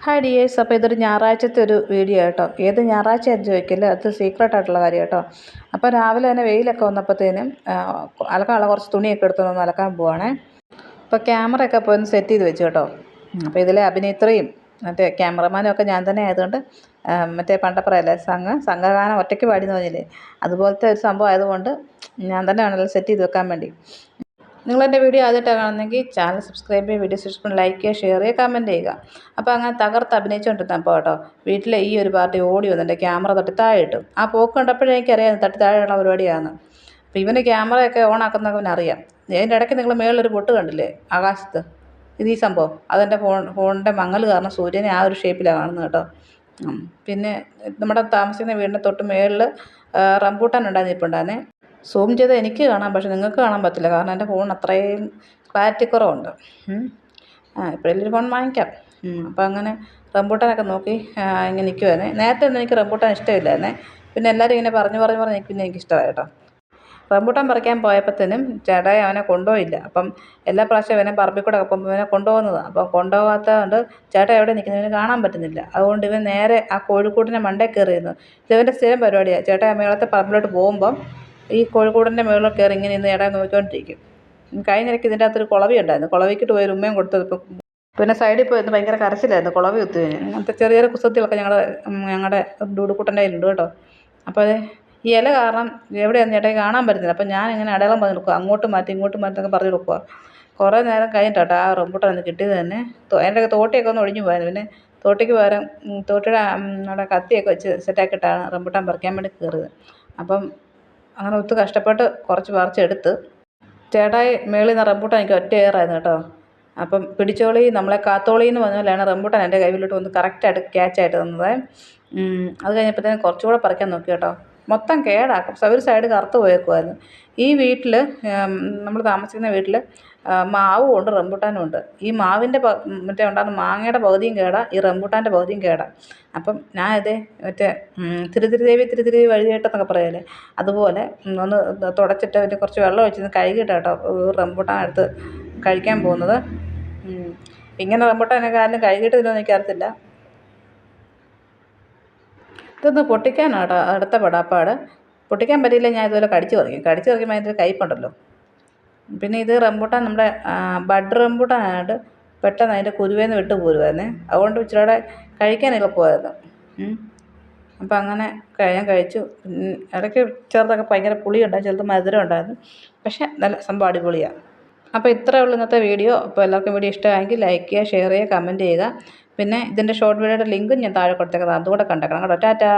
Hi dears. അപ്പോൾ ഇതൊരു ഞായറാഴ്ചത്തെ ഒരു വീഡിയോ കേട്ടോ. ഏത് ഞായറാഴ്ചയാണെന്ന് ചോദിക്കില്ല, അത് സീക്രട്ട് ആയിട്ടുള്ള കാര്യം കേട്ടോ. അപ്പോൾ രാവിലെ തന്നെ വെയിലൊക്കെ വന്നപ്പോഴത്തേനും അലക്കാനുള്ള കുറച്ച് തുണിയൊക്കെ എടുത്തൊന്ന് അലക്കാൻ പോവാണേ. അപ്പോൾ ക്യാമറയൊക്കെ പോയി ഒന്ന് സെറ്റ് ചെയ്ത് വെച്ചു കേട്ടോ. അപ്പോൾ ഇതിലെ അഭിനേത്രിയും മറ്റേ ക്യാമറമാനും ഒക്കെ ഞാൻ തന്നെ ആയതുകൊണ്ട് മറ്റേ പണ്ടപ്പറയല്ലേ സംഘഗാനം ഒറ്റയ്ക്ക് പാടിയെന്ന് പറഞ്ഞില്ലേ, അതുപോലത്തെ ഒരു സംഭവം ആയതുകൊണ്ട് ഞാൻ തന്നെ വേണമല്ലോ സെറ്റ് ചെയ്ത് വെക്കാൻ വേണ്ടി. നിങ്ങളെൻ്റെ വീഡിയോ ആദ്യമായിട്ടാണ് കാണുന്നതെങ്കിൽ ചാനൽ സബ്സ്ക്രൈബ് ചെയ്യുക, വീഡിയോ ഇഷ്ടപ്പെടുമ്പോൾ ലൈക്ക് ചെയ്യുക, ഷെയർ ചെയ്യുക, കമൻറ്റ് ചെയ്യുക. അപ്പോൾ അങ്ങനെ തകർത്ത് അഭിനയിച്ചുകൊണ്ടിരുന്നപ്പോൾ കേട്ടോ വീട്ടിലെ ഈ ഒരു പാർട്ടി ഓടി വന്നു എൻ്റെ ക്യാമറ തട്ടി താഴെ ഇട്ടു. ആ പോക്ക് കണ്ടപ്പോഴേ എനിക്കറിയാം തട്ടി താഴെയുള്ള പരിപാടിയാണ്. അപ്പോൾ ഇവന് ക്യാമറയൊക്കെ ഓൺ ആക്കുന്നതൊക്കെ അവനറിയാം. അതിൻ്റെ ഇടയ്ക്ക് നിങ്ങൾ മേളിലൊരു പൊട്ട് കണ്ടില്ലേ ആകാശത്ത്, ഇത് ഈ സംഭവം അതെൻ്റെ ഫോണിൻ്റെ മങ്ങൽ കാരണം സൂര്യനെ ആ ഒരു ഷേപ്പിലാണ് കാണുന്നത് കേട്ടോ. പിന്നെ നമ്മുടെ താമസിക്കുന്ന വീടിൻ്റെ തൊട്ട് മേളിൽ റംബൂട്ടാൻ ഉണ്ടായിരുന്നിട്ടുണ്ടായിരുന്നേ. സൂം ചെയ്ത് എനിക്ക് കാണാം, പക്ഷെ നിങ്ങൾക്ക് കാണാൻ പറ്റില്ല, കാരണം എൻ്റെ ഫോൺ അത്രയും ക്ലാരിറ്റി കുറവുണ്ട്. ഇപ്പോഴെല്ലാം ഒരു ഫോൺ വാങ്ങിക്കാം. അപ്പോൾ അങ്ങനെ റംബൂട്ടാനൊക്കെ നോക്കി ഇങ്ങനെ നിൽക്കുമായിരുന്നേ. നേരത്തെ ഒന്നും എനിക്ക് റംബൂട്ടാൻ ഇഷ്ടമില്ലായിരുന്നേ, പിന്നെ എല്ലാവരും ഇങ്ങനെ പറഞ്ഞ് പിന്നെ എനിക്കിഷ്ടമായി കേട്ടോ. റംബൂട്ടാൻ പറിക്കാൻ പോയപ്പോഴത്തേനും ചേട്ടായി അവനെ കൊണ്ടുപോയില്ല. അപ്പം എല്ലാ പ്രാവശ്യവും അവനെ പറമ്പിൽ കൂടെ ഒക്കെ പോകുമ്പോൾ ഇവനെ കൊണ്ടുപോകുന്നതാണ്. അപ്പം കൊണ്ടുപോകാത്തത് കൊണ്ട് ചേട്ടാ എവിടെ നിൽക്കുന്നതിന് കാണാൻ പറ്റുന്നില്ല. അതുകൊണ്ട് ഇവൻ നേരെ ആ കോഴിക്കൂട്ടിൻ്റെ മണ്ടയിൽ കയറിയിരുന്നു. ഇതവൻ്റെ സ്ഥിരം പരിപാടിയാണ്. ചേട്ടാ മേളത്തെ പറമ്പിലോട്ട് പോകുമ്പം ഈ കോഴിക്കൂടിൻ്റെ മുകളിൽ കയറി ഇങ്ങനെ ഇന്ന് ചേട്ടായി നോക്കിക്കൊണ്ടിരിക്കും. കഴിഞ്ഞിടയ്ക്ക് ഇതിൻ്റെ അകത്തൊരു കുളവി ഉണ്ടായിരുന്നു. കുളവിക്കിട്ട് പോയി ഉമ്മയും കൊടുത്തത്. ഇപ്പം പിന്നെ സൈഡിൽ പോയിരുന്നു, ഭയങ്കര കരച്ചിലായിരുന്നു കുളവി കുത്തി കഴിഞ്ഞ്. അങ്ങനത്തെ ചെറിയ ചെറിയ കുസൃതികളൊക്കെ ഞങ്ങളുടെ ഡൂഡുക്കുട്ടൻ്റെ കയ്യിലുണ്ട് കേട്ടോ. അപ്പോൾ അത് ഈ ഇല കാരണം എവിടെയാണ് ചേട്ടായി കാണാൻ പറ്റുന്നില്ല. അപ്പം ഞാനിങ്ങനെ അടയാളം പറഞ്ഞു കൊടുക്കുക, അങ്ങോട്ട് മാറ്റി ഇങ്ങോട്ട് മാറ്റി എന്നൊക്കെ പറഞ്ഞു കൊടുക്കുക. കുറേ നേരം കഴിഞ്ഞിട്ടാട്ടോ ആ റംബൂട്ടാൻ ഒന്ന് കിട്ടിയത് തന്നെ. എൻ്റെ തോട്ടിയൊക്കെ ഒന്ന് ഒടിഞ്ഞു പോയായിരുന്നു. പിന്നെ തോട്ടിക്ക് പകരം തോട്ടിയുടെ അവിടെ കത്തിയൊക്കെ വെച്ച് സെറ്റാക്കിയിട്ടാണ് റംബൂട്ടാൻ പറിക്കാൻ വേണ്ടി കയറിയത്. അപ്പം അങ്ങനെ ഒത്തിരി കഷ്ടപ്പെട്ട് കുറച്ച് പറിച്ചെടുത്ത് ചേട്ടായി മേളിൽ നിന്ന് റംബൂട്ടാൻ എനിക്ക് ഒറ്റ ഏറായിരുന്നു കേട്ടോ. അപ്പം പിടിച്ചോളി നമ്മളെ കാത്തോളി എന്ന് പറഞ്ഞ പോലെയാണ് റംബൂട്ടാൻ എൻ്റെ കയ്യിലോട്ട് വന്ന് കറക്റ്റായിട്ട് ക്യാച്ചായിട്ട് തന്നത്. അത് കഴിഞ്ഞപ്പോഴത്തേനും കുറച്ചുകൂടെ പറിക്കാൻ നോക്കി കേട്ടോ. മൊത്തം കേടാക്കും, ഒരു സൈഡ് കറുത്ത് പോയേക്കുമായിരുന്നു. ഈ വീട്ടിൽ നമ്മൾ താമസിക്കുന്ന വീട്ടിൽ മാവും ഉണ്ട് റംബൂട്ടാനും ഉണ്ട്. ഈ മാവിൻ്റെ മറ്റേ ഉണ്ടാകുന്ന മാങ്ങയുടെ പകുതിയും കേടാ, ഈ റംബൂട്ടാൻ്റെ പകുതിയും കേടാ. അപ്പം ഞാനിത് മറ്റേ തിരുതിരി വഴിയേട്ടെന്നൊക്കെ പറയല്ലേ, അതുപോലെ ഒന്ന് തുടച്ചിട്ട് അതിൻ്റെ കുറച്ച് വെള്ളം ഒഴിച്ച് കഴുകിയിട്ട് കേട്ടോ റംബൂട്ടാൻ എടുത്ത് കഴിക്കാൻ പോകുന്നത്. ഇങ്ങനെ റംബൂട്ടാനൊക്കെ ആരും കഴുകിയിട്ട് തിന്നുമെന്ന് എനിക്കറിയത്തില്ല. ഇതൊന്ന് പൊട്ടിക്കാനാണ് കേട്ടോ അടുത്ത പെടാപ്പാട്. പൊട്ടിക്കാൻ പറ്റിയില്ല, ഞാൻ ഇതുപോലെ കടിച്ച് പറിക്കുമ്പോൾ അതിൻ്റെ ഒരു കയ്പ്പുണ്ടല്ലോ. പിന്നെ ഇത് റംബൂട്ടാൻ നമ്മുടെ ബഡ് റംബൂട്ടാനായിട്ട് പെട്ടെന്ന് അതിൻ്റെ കുരുവേന്ന് വിട്ട് പോരുമായിരുന്നേ. അതുകൊണ്ട് ഇച്ചിരിയുടെ കഴിക്കാൻ എളുപ്പമായിരുന്നു. അപ്പം അങ്ങനെ ഞാൻ കഴിച്ചു. ഇടയ്ക്ക് ചെറുതൊക്കെ ഭയങ്കര പുളിയുണ്ടായിരുന്നു, ചിലത് മധുരം ഉണ്ടായിരുന്നു. പക്ഷേ നല്ല സംഭവം അടിപൊളിയാണ്. അപ്പോൾ ഇത്രയേ ഉള്ളൂ ഇന്നത്തെ വീഡിയോ. അപ്പോൾ എല്ലാവർക്കും വീഡിയോ ഇഷ്ടമായെങ്കിൽ ലൈക്ക് ചെയ്യുക, ഷെയർ ചെയ്യുക, കമൻറ്റ് ചെയ്യുക. പിന്നെ ഇതിൻ്റെ ഷോർട്ട് വീഡിയോയുടെ ലിങ്കും ഞാൻ താഴെ കൊടുത്തേക്കുന്നത്, അതുകൂടെ കണ്ടേക്കണം കേട്ടോ. ടാറ്റാ.